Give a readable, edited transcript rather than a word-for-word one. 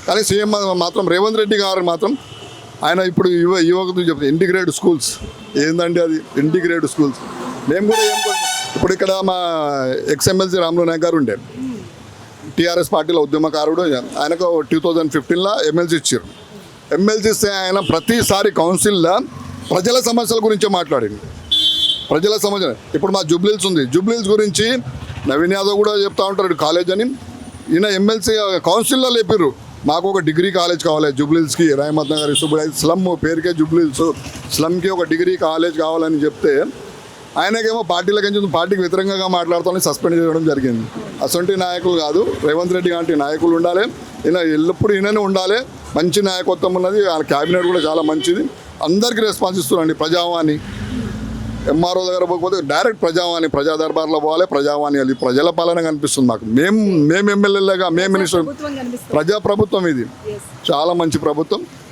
కానీ సీఎం మాత్రం రేవంత్ రెడ్డి గారు మాత్రం ఆయన ఇప్పుడు యువకులు చెప్తారు ఇంటిగ్రేటెడ్ స్కూల్స్. ఏందండి అది ఇంటిగ్రేటెడ్ స్కూల్స్? మేము కూడా ఇప్పుడు ఇక్కడ మా ఎక్స్ఎమ్మెల్సీ రాములు నాయక్ గారు ఉండే టీఆర్ఎస్ పార్టీలో ఉద్యమకారుడు. ఆయనకు 2015లో ఎమ్మెల్సీ ఇచ్చారు. ఎమ్మెల్సీ ఇస్తే ఆయన ప్రతిసారి కౌన్సిల్లో ప్రజల సమస్యల గురించే మాట్లాడింది. ప్రజల సమస్య ఇప్పుడు మా జూబ్లీహిల్స్ ఉంది, జూబ్లీహిల్స్ గురించి నవీన్ యాదవ్ కూడా చెప్తా ఉంటారు కాలేజ్ అని. ఈయన ఎమ్మెల్సీ కౌన్సిల్లో లేపారు మాకు ఒక డిగ్రీ కాలేజ్ కావాలి జూబ్లీహిల్స్కి, రహమత్ నగర్, సుబ్బుల్ స్లమ్ పేరుకే జూబ్లీహిల్స్, స్లమ్కి ఒక డిగ్రీ కాలేజ్ కావాలని చెప్తే ఆయనకేమో పార్టీకి వ్యతిరేకంగా మాట్లాడుతూ సస్పెండ్ చేయడం జరిగింది. అసొంటి నాయకులు కాదు రేవంత్ రెడ్డి లాంటి నాయకులు ఉండాలి. ఈయన ఎల్లప్పుడూ ఈయననే ఉండాలి. మంచి నాయకత్వం ఉన్నది, వాళ్ళ క్యాబినెట్ కూడా చాలా మంచిది. అందరికీ రెస్పాన్స్ ఇస్తున్నారండి. ప్రజావాణి ఎంఆర్ఓ దగ్గర పోకపోతే డైరెక్ట్ ప్రజావాణి, ప్రజా దర్బార్లో పోవాలి. ప్రజావాణి అది ప్రజల పాలన కనిపిస్తుంది మాకు. మేము ఎమ్మెల్యేలుగా మేము మినిస్టర్ ప్రజాప్రభుత్వం ఇది చాలా మంచి ప్రభుత్వం.